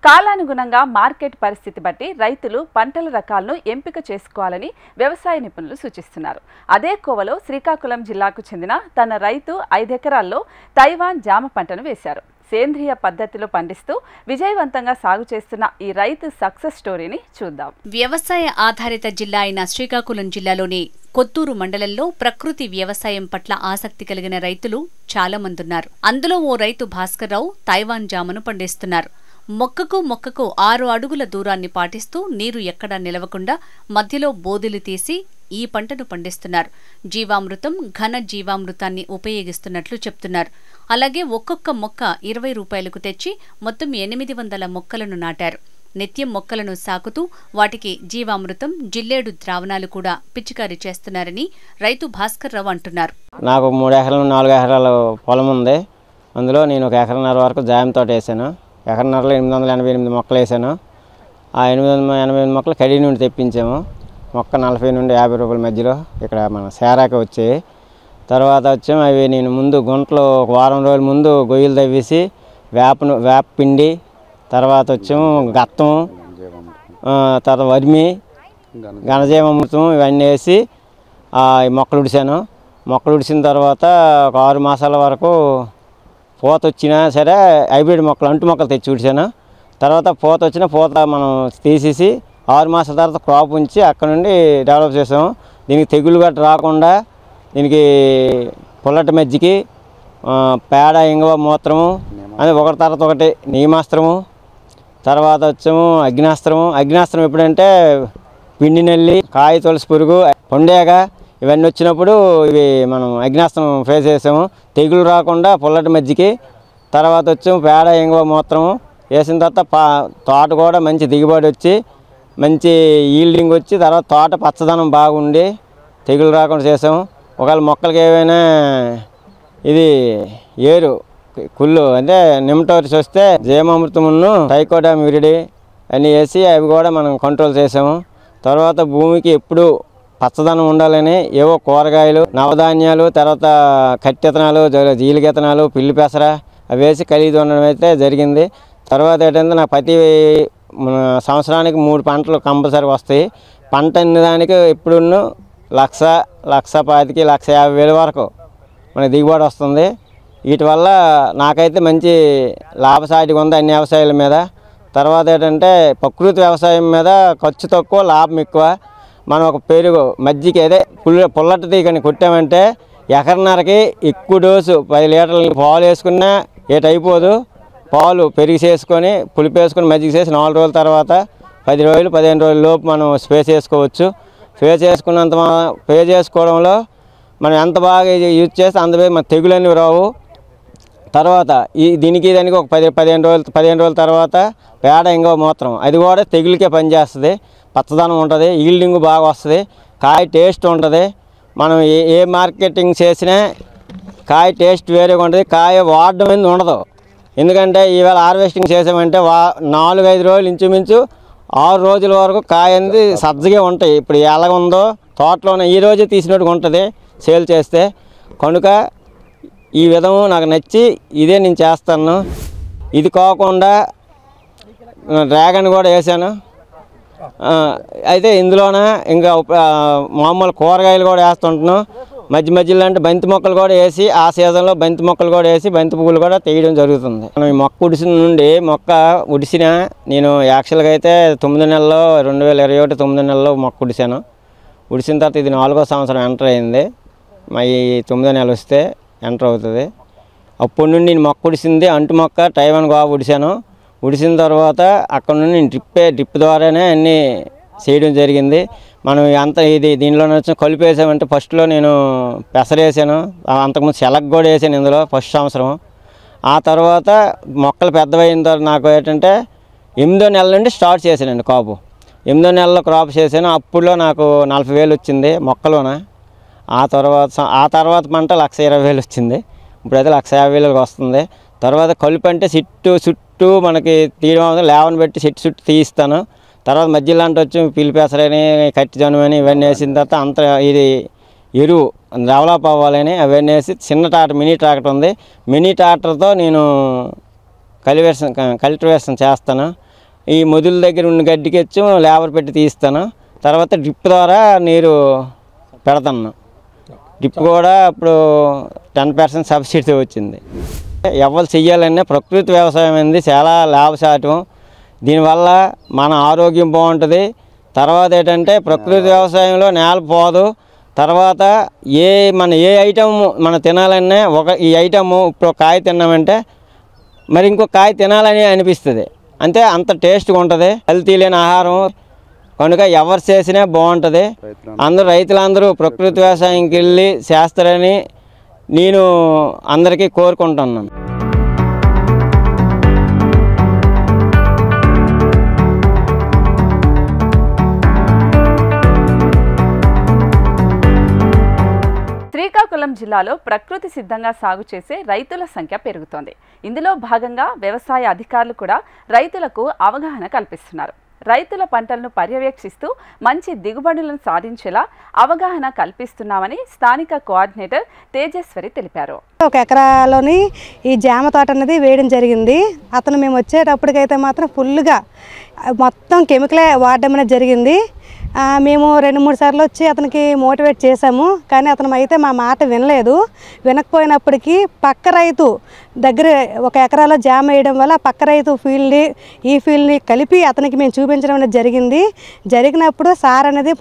కాలానుగుణంగా మార్కెట్ పరిస్థితి బట్టి రైతులు పంటల రకాలను ఎంపిక చేసుకోవాలని వ్యవసాయ నిపుణులు సూచిస్తున్నారు. అదే కోవలో శ్రీకాకుళం జిల్లాకు చెందిన తన రైతు 5 ఎకరాల్లో తైవాన్ జామ పంటను వేశారు. సేంద్రియ పద్ధతిలో పండిస్తూ విజయవంతంగా సాగు చేస్తున్న ఈ రైతు సక్సెస్ స్టోరీని చూద్దాం. వ్యవసాయ ఆధారిత జిల్లా అయిన శ్రీకాకుళం జిల్లాలోని కొత్తూరు మండలంలో ప్రకృతి వ్యవసాయం పట్ల ఆసక్తి కలిగిన రైతులు చాలా మందున్నారు. అందులో ఓ రైతు భాస్కర్రావు తైవాన్ జామను పండిస్తున్నారు. మొక్కకు 6 అడుగుల దూరాన్ని పాటిస్తూ నీరు ఎక్కడా నిలవకుండా మధ్యలో బోదెలు తీసి ఈ పంటను పండిస్తున్నారు. జీవామృతం, ఘన జీవామృతాన్ని ఉపయోగిస్తున్నట్లు చెప్తున్నారు. అలాగే ఒక్కొక్క మొక్క 20 రూపాయలకు తెచ్చి మొత్తం 800 మొక్కలను నాటారు. నిత్యం మొక్కలను సాకుతూ వాటికి జీవామృతం, జిల్లేడు ద్రావణాలు కూడా పిచికారీ చేస్తున్నారని రైతు భాస్కర్రావు అంటున్నారు. నాకు 3 ఎకరాలు 4 ఎకరాల పొలం ఉంది. అందులో నేను 1 ఎకరన్నర వరకు జామ తోట వేసాను. ఎకరన్నరలో 888 మొక్కలు వేసాను. ఆ 888 మొక్కలు కడి నుండి తెప్పించాము. మొక్క 40 నుండి 50 రూపాయల మధ్యలో ఇక్కడ మన సేరాకి వచ్చాయి. తర్వాత వచ్చాము అవి నేను ముందు గుంటలో 1 వారం రోజుల ముందు గొయ్యలు తవ్వేసి వేప పిండి, తర్వాత వచ్చాము గత్తం, తర్వాత వర్మి, ఘనజీవామృతం ఇవన్నీ వేసి ఈ మొక్కలు ఉడిసాను. మొక్కలు ఉడిసిన తర్వాత ఒక 6 మాసాల వరకు పూత వచ్చినా సరే హైబ్రిడ్ మొక్కలు, అంటు మొక్కలు తెచ్చి ఉడిసాను. తర్వాత పూత వచ్చిన పూత మనం తీసేసి 6 మాసాల తర్వాత క్రాప్ ఉంచి అక్కడ నుండి డెవలప్ చేసాము. దీనికి తెగులు గట్ట రాకుండా దీనికి పుల్లటి మజ్జికి, పేడ, ఇంగువ, మూత్రము అది ఒకటి తర్వాత ఒకటి నీమాస్త్రము, తర్వాత వచ్చాము అగ్నాస్త్రం ఎప్పుడంటే పిండి నల్లి, కాయ తులసి పురుగు, పొండేగ ఇవన్నీ వచ్చినప్పుడు ఇవి మనం అగ్నాస్త్రం ఫేస్ చేసాము. తెగులు రాకుండా పుల్లటి మజ్జికి, తర్వాత వచ్చాము పేడ, ఇంగువ, మూత్రము వేసిన తర్వాత తోట కూడా మంచి దిగుబడి వచ్చి మంచి ఈల్డింగ్ వచ్చి తర్వాత తోట పచ్చదనం బాగుండి తెగులు రాకుండా చేసాము. ఒకవేళ మొక్కలకి ఏవైనా ఇది ఏరు కుళ్ళు అంటే నిమటోరిస్ వస్తే జీవామృతమును ట్రైకోడర్మా విరిడి అన్నీ వేసి అవి కూడా మనం కంట్రోల్ చేసాము. తర్వాత భూమికి ఎప్పుడు పచ్చదనం ఉండాలని ఏవో కూరగాయలు, నవధాన్యాలు, తర్వాత కట్టెతనాలు, జీలికెతనాలు, పిల్లి పెసర అవి వేసి కలిగి ఉండడం అయితే జరిగింది. తర్వాత ఏంటంటే నాకు ప్రతి సంవత్సరానికి 3 పంటలు కంపల్సరీ వస్తాయి. పంట దానికి ఎప్పుడు 1,00,000, 1,25,000, 1,50,000 వరకు మనకి దిగుబడి వస్తుంది. వీటి వల్ల నాకైతే మంచి లాభసాటిగా ఉంది అన్ని వ్యవసాయాల మీద. తర్వాత ఏంటంటే ప్రకృతి వ్యవసాయం మీద ఖర్చు తక్కువ, లాభం ఎక్కువ. మనం ఒక పెరుగు మజ్జిగ అదే పుల్లటిది కానీ కొట్టామంటే ఎకరన్నరకి ఎక్కువ డోసు 10 లీటర్లు పాలు వేసుకున్నా అయిపోదు. పాలు పెరిగి చేసుకొని పులిపి వేసుకొని మజ్జిగ చేసి 4 రోజుల తర్వాత 10 రోజులు 15 రోజుల లోపు మనం స్ప్రే చేసుకోవచ్చు. స్ప్రే చేసుకోవడంలో మనం ఎంత బాగా యూజ్ చేస్తే అంత మన తెగులన్నీ రావు. తర్వాత దీనికి ఒక 15 రోజుల తర్వాత పేడ, ఇంగువ, మూత్రం అది కూడా తెగులకే పనిచేస్తుంది. పచ్చదనం ఉంటుంది, ఈల్డింగ్ బాగా వస్తుంది, కాయ టేస్ట్ ఉంటుంది. మనం ఏ మార్కెటింగ్ చేసినా కాయ టేస్ట్ వేరేగా ఉంటుంది, కాయ వాడడం అనేది ఉండదు. ఎందుకంటే ఈవేళ హార్వెస్టింగ్ చేసామంటే 4-5 రోజులు ఇంచుమించు 6 రోజుల వరకు కాయ అనేది సజ్జగా ఉంటాయి. ఇప్పుడు ఎలాగ ఉందో తోటలోనే ఈ రోజే తీసినట్టుగా ఉంటుంది సేల్ చేస్తే. కనుక ఈ విధము నాకు నచ్చి ఇదే నేను చేస్తాను. ఇది కాకుండా డ్రాగన్ కూడా వేసాను. అయితే ఇందులోన ఇంకా మామూలు కూరగాయలు కూడా వేస్తుంటాను. మధ్యలో అంటే బంతి మొక్కలు కూడా వేసి ఆ సీజన్లో బంతి మొక్కలు కూడా వేసి బంతి పువ్వులు కూడా తీయడం జరుగుతుంది. మనం ఈ మొక్క ఉడిసిన నుండి నేను యాక్చువల్గా అయితే 9 నెలల్లో 2021 9 నెలల్లో మొక్క ఉడిసాను. ఉడిసిన తర్వాత ఇది 4వ సంవత్సరం ఎంటర్ అయింది. ఈ 9వ నెల వస్తే ఎంటర్ అవుతుంది. అప్పటి నుండి నేను మొక్క ఉడిసింది అంటు మొక్క తైవాన్ గోవా ఉడిసాను. ఉడిసిన తర్వాత అక్కడ నుండి నేను డ్రిప్ ద్వారానే అన్నీ చేయడం జరిగింది. మనం దీనిలో వచ్చిన కలుపు వేసామంటే ఫస్ట్లో నేను పెసర వేసాను, అంతకుముందు శెలగ కూడా వేసాను ఇందులో ఫస్ట్ సంవత్సరం. ఆ తర్వాత మొక్కలు పెద్దవైన తర్వాత నాకు ఏంటంటే 8వ నెల నుండి స్టార్ట్ చేశానండి కాపు. 8వ నెలలో క్రాప్ చేశాను. అప్పుడులో నాకు 40,000 వచ్చింది మొక్కలోన. ఆ తర్వాత పంట 1,20,000 వచ్చింది. ఇప్పుడైతే 1,50,000 వస్తుంది. తర్వాత కలుపు అంటే చుట్టూ మనకి తీయడం లేవని పెట్టి చుట్టూ తీయిస్తాను. తర్వాత మధ్యలో అంటే వచ్చి పిల్లిపెసరని, కట్టి జనుమని ఇవన్నీ వేసిన తర్వాత ఇది ఎరువు డెవలప్ అవ్వాలని అవన్నీ వేసి మినీ ట్రాక్టర్ ఉంది. మినీ ట్రాక్టర్తో నేను కల్టివేషన్ చేస్తాను. ఈ మొదల దగ్గర ఉన్న గడ్డికెచ్చు లేబర్ పెట్టి తీస్తాను. తర్వాత డ్రిప్ ద్వారా నీరు పెడతాను. డ్రిప్ కూడా ఇప్పుడు 10% సబ్సిడీ వచ్చింది. ఎవరు చెయ్యాలన్నా ప్రకృతి వ్యవసాయం అనేది చాలా లాభసాటం. దీనివల్ల మన ఆరోగ్యం బాగుంటుంది. తర్వాత ఏంటంటే ప్రకృతి వ్యవసాయంలో నేల పోదు. తర్వాత ఏ ఐటమ్ మనం తినాలన్నా ఈ ఐటమ్ ఇప్పుడు కాయ తిన్నామంటే మరి ఇంకో కాయ తినాలని అనిపిస్తుంది. అంటే అంత టేస్ట్గా ఉంటుంది. కల్తీ లేని ఆహారం కనుక ఎవరు చేసినా బాగుంటుంది. రైతులందరూ ప్రకృతి వ్యవసాయంకి వెళ్ళి చేస్తారని నేను అందరికీ కోరుకుంటున్నాను. శ్రీకాకుళం జిల్లాలో ప్రకృతి సిద్ధంగా సాగు చేసే రైతుల సంఖ్య పెరుగుతోంది. ఇందులో భాగంగా వ్యవసాయ అధికారులు కూడా రైతులకు అవగాహన కల్పిస్తున్నారు. రైతుల పంటలను పర్యవేక్షిస్తూ మంచి దిగుబడులను సాధించేలా అవగాహన కల్పిస్తున్నామని స్థానిక కోఆర్డినేటర్ తేజేశ్వరి తెలిపారు. 1 ఎకరాలోని ఈ జామ తోట అనేది వేయడం జరిగింది. అతను మేము వచ్చేటప్పటికైతే మాత్రం ఫుల్గా మొత్తం కెమికలే వాడడం అనేది జరిగింది. మేము 2-3 సార్లు వచ్చి అతనికి మోటివేట్ చేశాము. కానీ అతను అయితే మా మాట వినలేదు. వినకపోయినప్పటికీ పక్క రైతు దగ్గర 1 ఎకరాలో జామ వేయడం వల్ల పక్క రైతు ఈ ఫీల్డ్ని కలిపి అతనికి మేము చూపించడం అనేది జరిగింది. జరిగినప్పుడు సార్ అనేది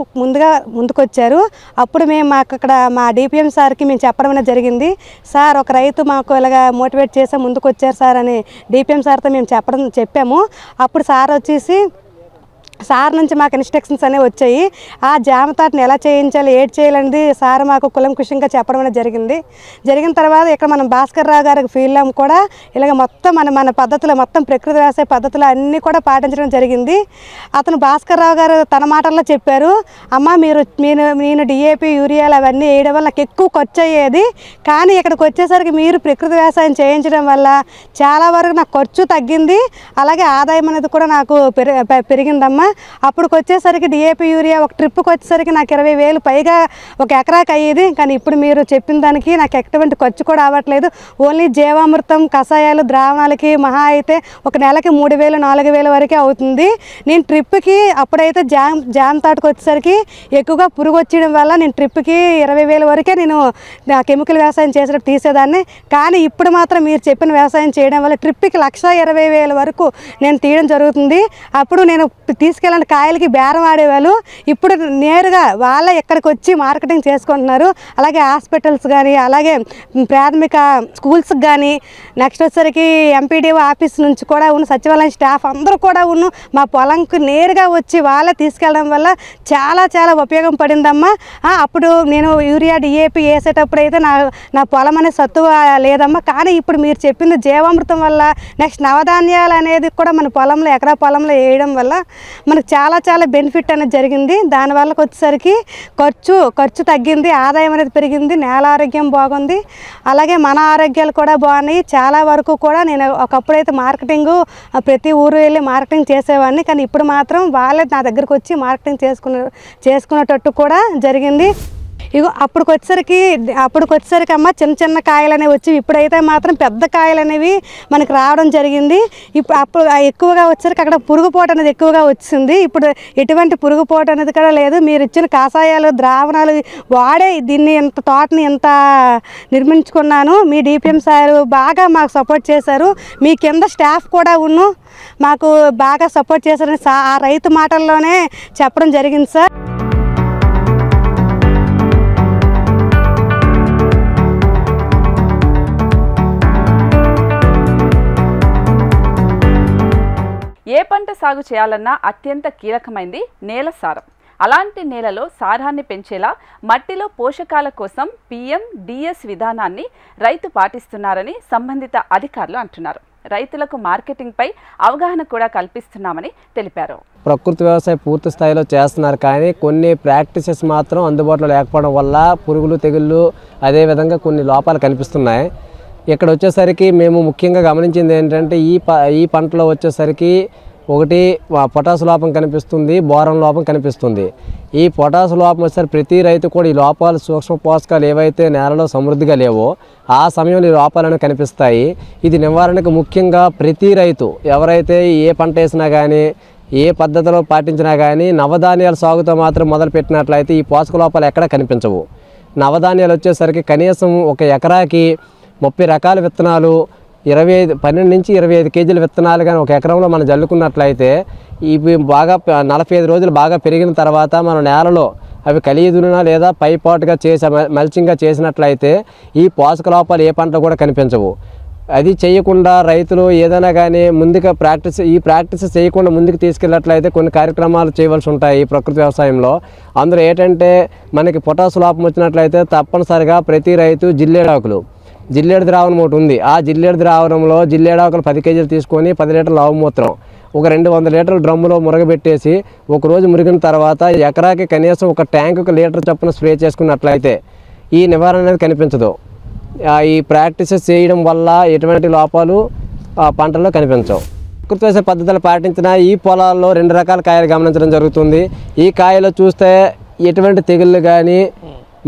ముందుకొచ్చారు. అప్పుడు మేము అక్కడ మా డిపిఎం సార్కి మేము చెప్పడం అనేది జరిగింది. సార్ ఒక రైతు మాకు ఇలాగా మోటివేట్ చేసే ముందుకు వచ్చారు సార్ అని డిపిఎం సార్తో మేము చెప్పాము. అప్పుడు సార్ వచ్చేసి సార్ నుంచి మాకు ఇన్స్ట్రక్షన్స్ అనేవి వచ్చాయి. ఆ జామ తోటని ఎలా చేయించాలి, ఏడ్ చేయాలనేది సార్ మాకు కులంకుషంగా చెప్పడం అనేది జరిగింది. జరిగిన తర్వాత ఇక్కడ మనం భాస్కర్ రావు గారి ఫీల్డ్లో కూడా ఇలాగ మొత్తం మన పద్ధతులు మొత్తం ప్రకృతి వ్యవసాయ పద్ధతులు అన్నీ కూడా పాటించడం జరిగింది. అతను భాస్కర్ రావు గారు తన మాటల్లో చెప్పారు, అమ్మ నేను డిఏపి యూరియాలు అవన్నీ వేయడం వల్ల నాకు ఎక్కువ ఖర్చు అయ్యేది. కానీ ఇక్కడికి వచ్చేసరికి మీరు ప్రకృతి వ్యవసాయం చేయించడం వల్ల చాలా వరకు నాకు ఖర్చు తగ్గింది. అలాగే ఆదాయం అనేది కూడా నాకు పెరిగిందమ్మా. అప్పుడు వచ్చేసరికి డిఏపి యూరియా ఒక ట్రిప్కి వచ్చేసరికి నాకు 20,000 పైగా 1 ఎకరాకి అయ్యేది. కానీ ఇప్పుడు మీరు చెప్పిన దానికి నాకు ఎటువంటి ఖర్చు కూడా అవ్వట్లేదు. ఓన్లీ జీవామృతం కషాయాలు ద్రావణాలకి మహా అయితే ఒక నెలకి 3,000-4,000 వరకే అవుతుంది. నేను ట్రిప్కి అప్పుడైతే జామ తోటకు వచ్చేసరికి ఎక్కువగా పురుగు వచ్చేయడం వల్ల నేను ట్రిప్కి 20,000 వరకే నేను కెమికల్ వ్యవసాయం చేసేటప్పుడు తీసేదాన్ని. కానీ ఇప్పుడు మాత్రం మీరు చెప్పిన వ్యవసాయం చేయడం వల్ల ట్రిప్కి 1,20,000 వరకు నేను తీయడం జరుగుతుంది. అప్పుడు నేను తీసుకెళ్ళిన కాయలకి బేరం ఆడేవాళ్ళు ఇప్పుడు నేరుగా వాళ్ళ ఎక్కడికి వచ్చి మార్కెటింగ్ చేసుకుంటున్నారు. అలాగే హాస్పిటల్స్ కానీ అలాగే ప్రాథమిక స్కూల్స్కి కానీ నెక్స్ట్ వచ్చేసరికి ఎంపీడీఓ ఆఫీస్ నుంచి కూడా ఉన్న సచివాలయం స్టాఫ్ అందరూ కూడా మా పొలంకి నేరుగా వచ్చి వాళ్ళే తీసుకెళ్ళడం వల్ల చాలా చాలా ఉపయోగం పడిందమ్మా. అప్పుడు నేను యూరియా డిఏపి వేసేటప్పుడు అయితే నా పొలం అనేది సత్తువ లేదమ్మా. కానీ ఇప్పుడు మీరు చెప్పింది జీవామృతం వల్ల నెక్స్ట్ నవధాన్యాలు అనేది కూడా మన పొలంలో ఎకరా పొలంలో వేయడం వల్ల మనకు చాలా చాలా బెనిఫిట్ అనేది జరిగింది. దానివల్ల వచ్చేసరికి ఖర్చు తగ్గింది, ఆదాయం అనేది పెరిగింది, నేల ఆరోగ్యం బాగుంది, అలాగే మన ఆరోగ్యాలు కూడా బాగున్నాయి. చాలా వరకు కూడా నేను ఒకప్పుడైతే మార్కెటింగ్ ప్రతి ఊరు వెళ్ళి మార్కెటింగ్ చేసేవాడిని. కానీ ఇప్పుడు మాత్రం వాళ్ళే నా దగ్గరకు వచ్చి మార్కెటింగ్ చేసుకునేటట్టు కూడా జరిగింది. ఇగో అప్పుడుకి వచ్చేసరికి అమ్మ చిన్న కాయలు అనేవి వచ్చి ఇప్పుడైతే మాత్రం పెద్ద కాయలు అనేవి మనకి రావడం జరిగింది. అప్పుడు ఎక్కువగా వచ్చేసరికి అక్కడ పురుగుపోటు అనేది ఎక్కువగా వచ్చింది. ఇప్పుడు ఎటువంటి పురుగుపోటు అనేది కూడా లేదు. మీరు ఇచ్చిన కషాయాలు ద్రావణాలు వాడే దీన్ని తోటని ఎంత నిర్మించుకున్నాను. మీ డిపిఎం సార్ బాగా మాకు సపోర్ట్ చేశారు. మీ కింద స్టాఫ్ కూడా మాకు బాగా సపోర్ట్ చేశారని ఆ రైతు మాటల్లోనే చెప్పడం జరిగింది సార్. ఏ పంట సాగు చేయాలన్నా అత్యంత కీలకమైంది నేల సారం. అలాంటి నేలలో సారాన్ని పెంచేలా మట్టిలో పోషకాల కోసం PM-DS విధానాన్ని రైతు పాటిస్తున్నారని సంబంధిత అధికారులు అంటున్నారు. రైతులకు మార్కెటింగ్పై అవగాహన కూడా కల్పిస్తున్నామని తెలిపారు. ప్రకృతి వ్యవసాయం పూర్తి స్థాయిలో చేస్తున్నారు, కానీ కొన్ని ప్రాక్టీసెస్ మాత్రం అందుబాటులో లేకపోవడం వల్ల పురుగులు తెగుళ్ళు అదేవిధంగా కొన్ని లోపాలు కనిపిస్తున్నాయి. ఇక్కడ వచ్చేసరికి మేము ముఖ్యంగా గమనించింది ఏంటంటే ఈ పంటలో వచ్చేసరికి ఒకటి పొటాష్ లోపం కనిపిస్తుంది, బోరం లోపం కనిపిస్తుంది. ఈ పొటాష్ లోపం వచ్చేసరికి ప్రతి రైతు కూడా ఈ లోపాలు సూక్ష్మ పోషకాలు ఏవైతే నేలలో సమృద్ధిగా లేవో ఆ సమయంలో ఈ లోపాలను కనిపిస్తాయి. ఇది నివారణకు ముఖ్యంగా ప్రతి రైతు ఎవరైతే ఏ పంట వేసినా కానీ ఏ పద్ధతిలో పాటించినా కానీ నవధాన్యాల సాగుతో మాత్రం మొదలు పెట్టినట్లయితే ఈ పోషక లోపాలు ఎక్కడ కనిపించవు. నవధాన్యాలు వచ్చేసరికి కనీసం ఒక ఎకరాకి 30 రకాల విత్తనాలు 12 నుంచి 25 కేజీల విత్తనాలు కానీ ఒక ఎకరంలో మనం జల్లుకున్నట్లయితే ఇవి బాగా 45 రోజులు బాగా పెరిగిన తర్వాత మన నేలలో అవి కలియుదునా లేదా పైపాటుగా చేసి మల్చింగ్గా చేసినట్లయితే ఈ పోషక లోపాలు ఏ పంట కూడా కనిపించవు. అది చేయకుండా రైతులు ఏదైనా కానీ ముందుగా ప్రాక్టీస్ చేయకుండా ముందుకు తీసుకెళ్ళినట్లయితే కొన్ని కార్యక్రమాలు చేయవలసి ఉంటాయి ప్రకృతి వ్యవసాయంలో. అందులో ఏంటంటే మనకి పొటాష్ లోపం వచ్చినట్లయితే తప్పనిసరిగా ప్రతి రైతు జిల్లేడు ద్రావణం ఒకటి ఉంది. ఆ జిల్లేడు ద్రావణంలో జిల్లేడాకులు 10 కేజీలు తీసుకొని 10 లీటర్ల ఆవు మూత్రం ఒక 200 లీటర్ల డ్రమ్ములో మురగబెట్టేసి ఒకరోజు మురిగిన తర్వాత ఎకరాకి కనీసం ఒక ట్యాంకుకు లీటర్ చొప్పున స్ప్రే చేసుకున్నట్లయితే ఈ నివారణ అనేది కనిపించదు. ఈ ప్రాక్టీసెస్ చేయడం వల్ల ఎటువంటి లోపాలు పంటల్లో కనిపించవు. ప్రకృతి వ్యవసాయ పద్ధతులు పాటించిన ఈ పొలాల్లో 2 రకాల కాయలు గమనించడం జరుగుతుంది. ఈ కాయలో చూస్తే ఎటువంటి తెగుళ్ళు కానీ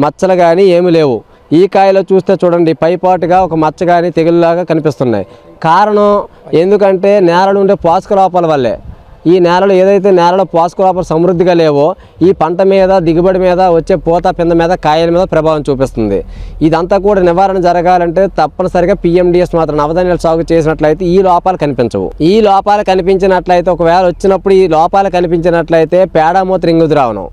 మచ్చలు కానీ ఏమీ లేవు. ఈ కాయలో చూస్తే చూడండి పైపాటుగా ఒక మచ్చ కానీ తెగుళ్ళలాగా కనిపిస్తున్నాయి. కారణం ఎందుకంటే నేలలో ఉండే పోషక లోపాల వల్లే. ఈ నేలలో ఏదైతే నేలలో పోషక లోపాలు సమృద్ధిగా లేవో ఈ పంట మీద దిగుబడి మీద వచ్చే పూత పింద మీద కాయల మీద ప్రభావం చూపిస్తుంది. ఇదంతా కూడా నివారణ జరగాలంటే తప్పనిసరిగా PMDS మాత్రం నవధాన్యాలు సాగు చేసినట్లయితే ఈ లోపాలు కనిపించవు. ఈ లోపాలు కనిపించినట్లయితే ఒకవేళ వచ్చినప్పుడు ఈ లోపాలు కనిపించినట్లయితే పేడమూత్ర ఇంగు ద్రావణం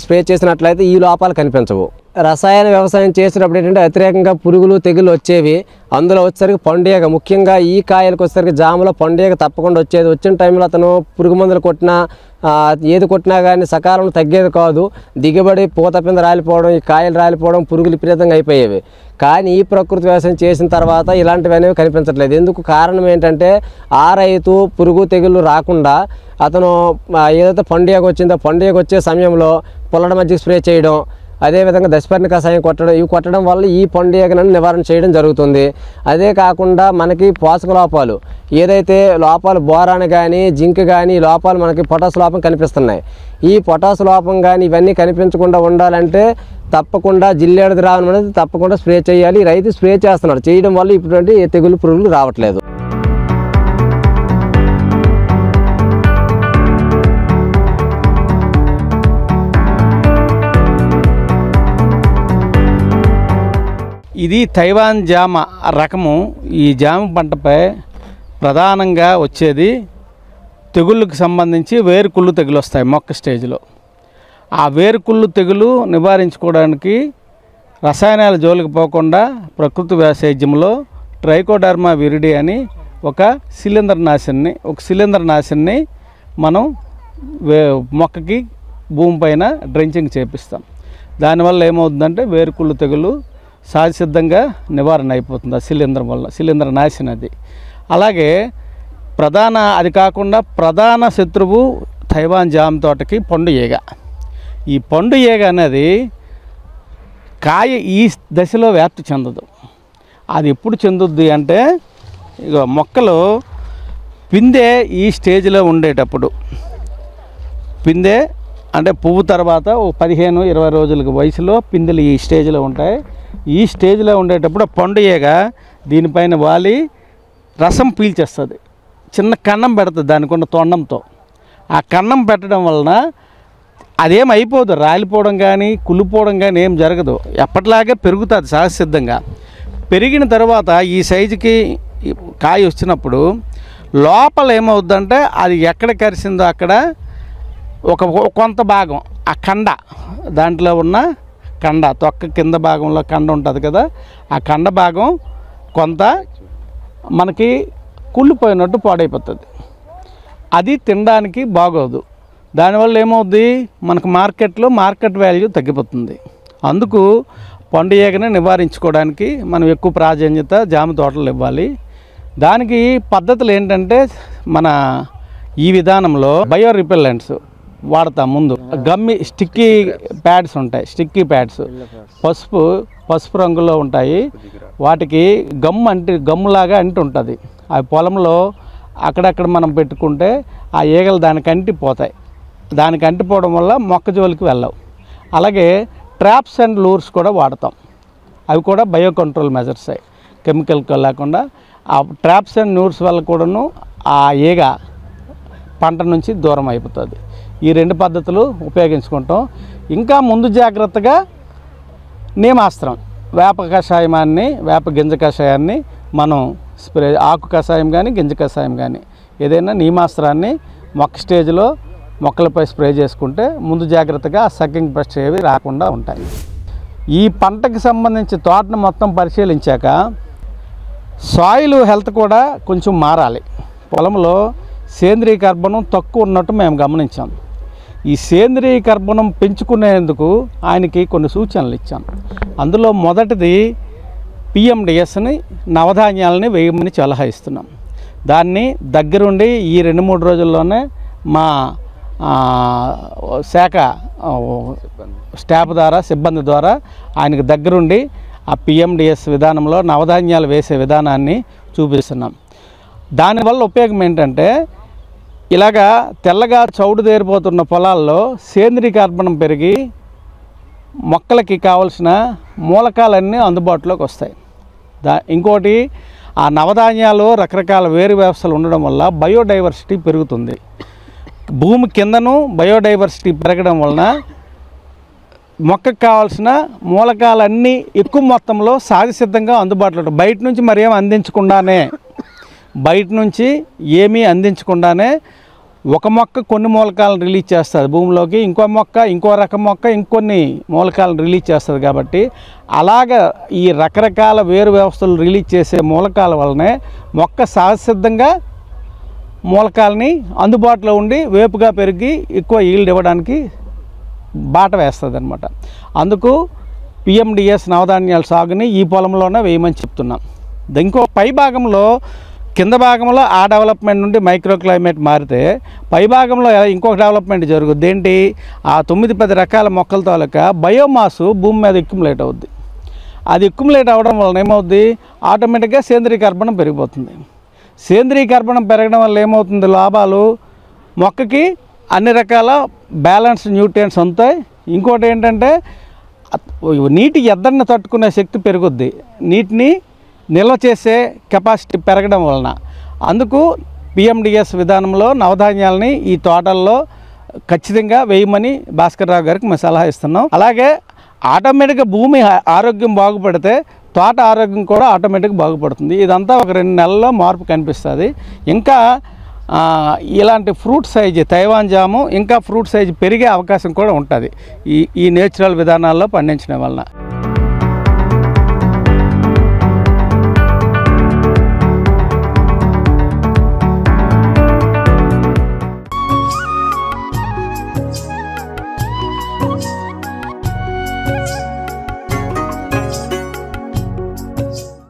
స్ప్రే చేసినట్లయితే ఈ లోపాలు కనిపించవు. రసాయన వ్యవసాయం చేసినప్పుడు ఏంటంటే వ్యతిరేకంగా పురుగులు తెగులు వచ్చేవి. అందులో వచ్చేసరికి పండుగ ముఖ్యంగా ఈ కాయలకు వచ్చేసరికి జామలో పండుగ తప్పకుండా వచ్చేది. వచ్చిన టైంలో అతను పురుగు మందులు కొట్టినా ఏది కొట్టినా కానీ సకాలంలో తగ్గేది కాదు. దిగుబడి పూత పింద రాలిపోవడం, ఈ కాయలు రాలిపోవడం, పురుగులు విపరీతంగా అయిపోయేవి. కానీ ఈ ప్రకృతి వ్యవసాయం చేసిన తర్వాత ఇలాంటివి అనేవి కనిపించట్లేదు. ఎందుకు కారణం ఏంటంటే ఆ రైతు పురుగు తెగుళ్ళు రాకుండా అతను ఏదైతే పండుగ వచ్చిందో పండుగ వచ్చే సమయంలో పొలాల మధ్య స్ప్రే చేయడం, అదేవిధంగా దశపర్ణి కషాయం కొట్టడం వల్ల ఈ పండుగలను నివారణ చేయడం జరుగుతుంది. అదే కాకుండా మనకి పోషక లోపాలు ఏదైతే లోపాలు బోరాన్ కానీ జింక్ కానీ లోపాలు మనకి పొటాష్ లోపం కనిపిస్తున్నాయి. ఈ పొటాష్ లోపం కానీ ఇవన్నీ కనిపించకుండా ఉండాలంటే తప్పకుండా జిల్లేడు ద్రావణం అనేది తప్పకుండా స్ప్రే చేయాలి. రైతు స్ప్రే చేస్తున్నాడు. చేయడం వల్ల ఇటువంటి తెగులు పురుగులు రావట్లేదు. ఇది తైవాన్ జామ రకము. ఈ జామ పంటపై ప్రధానంగా వచ్చేది తెగుళ్ళకు సంబంధించి వేరుకుళ్ళు తెగులు వస్తాయి మొక్క స్టేజ్లో. ఆ వేరుకుళ్ళు తెగులు నివారించుకోవడానికి రసాయనాల జోలికి పోకుండా ప్రకృతి వ్యవసాయంలో ట్రైకోడర్మా విరిడి అని ఒక శిలీంద్ర నాశిని మనం మొక్కకి భూమిపైన డ్రెంచింగ్ చేపిస్తాం. దానివల్ల ఏమవుతుందంటే వేరుకుళ్ళు తెగులు సహజసిద్ధంగా నివారణ అయిపోతుంది ఆ శిలీంద్ర నాశిని అది. అలాగే అది కాకుండా ప్రధాన శత్రువు తైవాన్ జామ తోటకి పండు ఈగ. ఈ పండు ఈగ అనేది కాయ ఈ దశలో వ్యాప్తి చెందదు. అది ఎప్పుడు చెందుద్ది అంటే మొక్కలు పిందె ఈ స్టేజ్లో ఉండేటప్పుడు, పిందె అంటే పువ్వు తర్వాత ఒక 15-20 రోజుల వయసులో పిందెలు ఈ స్టేజ్లో ఉంటాయి. ఈ స్టేజ్లో ఉండేటప్పుడు పండు ఈగ దీనిపైన వాలి రసం పీల్చేస్తుంది. చిన్న కన్నం పెడుతుంది దానికి ఉన్న తొండంతో. ఆ కన్నం పెట్టడం వలన అదేం అయిపోదు, రాలిపోవడం కానీ కుళ్ళిపోవడం కానీ ఏం జరగదు. ఎప్పటిలాగే పెరుగుతుంది సహజసిద్ధంగా. పెరిగిన తర్వాత ఈ సైజుకి కాయ వచ్చినప్పుడు లోపల ఏమవుద్దంటే అది ఎక్కడ కరిసిందో అక్కడ కొంత భాగం ఆ కండ, దాంట్లో ఉన్న కండ, తొక్క కింద భాగంలో కండ ఉంటుంది కదా, ఆ కండ భాగం కొంత మనకి కుళ్ళిపోయినట్టు పాడైపోతుంది. అది తినడానికి బాగోదు. దానివల్ల ఏమవుద్ది, మనకు మార్కెట్ వాల్యూ తగ్గిపోతుంది. అందుకు పండు ఈగని నివారించుకోవడానికి మనం ఎక్కువ ప్రాధాన్యత జామ తోటలు ఇవ్వాలి. దానికి పద్ధతులు ఏంటంటే మన ఈ విధానంలో బయో రిపెల్లెంట్స్ వాడతాం. ముందు స్టిక్కీ ప్యాడ్స్ పసుపు రంగులో ఉంటాయి. వాటికి గమ్ములాగా అంటి ఉంటుంది. ఆ పొలంలో అక్కడక్కడ మనం పెట్టుకుంటే ఆ ఈగలు దానికి అంటిపోతాయి. దానికి అంటిపోవడం వల్ల మొక్క జోలికి వెళ్ళవు. అలాగే ట్రాప్స్ అండ్ లూర్స్ కూడా వాడతాం. అవి కూడా బయో కంట్రోల్ మెజర్స్, కెమికల్ లేకుండా. ఆ ట్రాప్స్ అండ్ లూర్స్ వల్ల కూడాను ఆ ఈగ పంట నుంచి దూరం అయిపోతుంది. ఈ 2 పద్ధతులు ఉపయోగించుకుంటాం. ఇంకా ముందు జాగ్రత్తగా నీమాస్త్రం, వేప కషాయాన్ని, వేప గింజ కషాయాన్ని మనం స్ప్రే, ఆకు కషాయం కానీ గింజ కషాయం కానీ ఏదైనా నీమాస్త్రాన్ని మొక్క స్టేజ్లో మొక్కలపై స్ప్రే చేసుకుంటే ముందు జాగ్రత్తగా సకింగ్ పెస్ట్ ఏవి రాకుండా ఉంటాయి. ఈ పంటకి సంబంధించి తోటను మొత్తం పరిశీలించాక సాయిల్ హెల్త్ కూడా కొంచెం మారాలి. పొలంలో సేంద్రీయ కర్బనం తక్కువ ఉన్నట్టు మేము గమనించాం. ఈ సేంద్రీయ కర్బనం పెంచుకునేందుకు ఆయనకి కొన్ని సూచనలు ఇచ్చాం. అందులో మొదటిది పిఎండిఎస్ని, నవధాన్యాలని వేయమని సలహా ఇస్తున్నాం. దాన్ని దగ్గరుండి ఈ 2-3 రోజుల్లోనే మా శాఖ స్టాఫ్ ద్వారా, సిబ్బంది ద్వారా ఆయనకు దగ్గరుండి ఆ పిఎండిఎస్ విధానంలో నవధాన్యాలు వేసే విధానాన్ని చూపిస్తున్నాం. దానివల్ల ఉపయోగం ఏంటంటే ఇలాగా తెల్లగా చౌడు దేరిపోతున్న పొలాల్లో సేంద్రీయ కర్బనం పెరిగి మొక్కలకి కావలసిన మూలకాలన్నీ అందుబాటులోకి వస్తాయి. ఇంకోటి, ఆ నవధాన్యాలు రకరకాల వేరు వ్యవస్థలు ఉండడం వల్ల బయోడైవర్సిటీ పెరుగుతుంది. భూమి కిందను బయోడైవర్సిటీ పెరగడం వలన మొక్కకు కావాల్సిన మూలకాలన్నీ ఎక్కువ మొత్తంలో సహజసిద్ధంగా అందుబాటులో ఉంటాయి. బయట నుంచి మరేం అందించకుండానే, ఒక మొక్క కొన్ని మూలకాలను రిలీజ్ చేస్తుంది భూమిలోకి, ఇంకో మొక్క ఇంకో రకం మొక్క ఇంకొన్ని మూలకాలను రిలీజ్ చేస్తుంది. కాబట్టి అలాగ ఈ రకరకాల వేరు వ్యవస్థలు రిలీజ్ చేసే మూలకాల వల్లనే మొక్క సహజసిద్ధంగా మూలకాలని అందుబాటులో ఉండి వేపుగా పెరిగి ఎక్కువ ఈల్డ్ ఇవ్వడానికి బాట వేస్తుంది అనమాట. అందుకు పిఎండిఎస్ నవధాన్యాల సాగుని ఈ పొలంలోనే వేయమని చెప్తున్నాం. ఇంకో పై భాగంలో, కింద భాగంలో ఆ డెవలప్మెంట్ నుండి మైక్రో క్లైమేట్ మారితే పై భాగంలో ఇంకొక డెవలప్మెంట్ జరుగుద్ది. ఏంటి, ఆ 9-10 రకాల మొక్కల తాలూకా బయోమాసు భూమి మీద ఎక్యుములేట్ అవుద్ది. అది ఎక్యుములేట్ అవ్వడం వలన ఏమవుద్ది, ఆటోమేటిక్గా సేంద్రీయ కర్బనం పెరిగిపోతుంది. సేంద్రీయ కర్బనం పెరగడం వల్ల ఏమవుతుంది, లాభాలు, మొక్కకి అన్ని రకాల బ్యాలెన్స్ న్యూట్రియంట్స్ ఉంటాయి. ఇంకోటి ఏంటంటే నీటి ఎద్దడిని తట్టుకునే శక్తి పెరుగుద్ది, నీటిని నిల్వ చేసే కెపాసిటీ పెరగడం వలన. అందుకు పిఎండిఎస్ విధానంలో నవధాన్యాలని ఈ తోటల్లో ఖచ్చితంగా వేయమని భాస్కర్ రావు గారికి మేము సలహా ఇస్తున్నాం. అలాగే ఆటోమేటిక్గా భూమి ఆరోగ్యం బాగుపడితే తోట ఆరోగ్యం కూడా ఆటోమేటిక్గా బాగుపడుతుంది. ఇదంతా ఒక 2 నెలల్లో మార్పు కనిపిస్తుంది. ఇంకా ఇలాంటి ఫ్రూట్ సైజు తైవాన్ జాము ఇంకా ఫ్రూట్ సైజు పెరిగే అవకాశం కూడా ఉంటుంది ఈ నేచురల్ విధానాల్లో పండించడం వలన.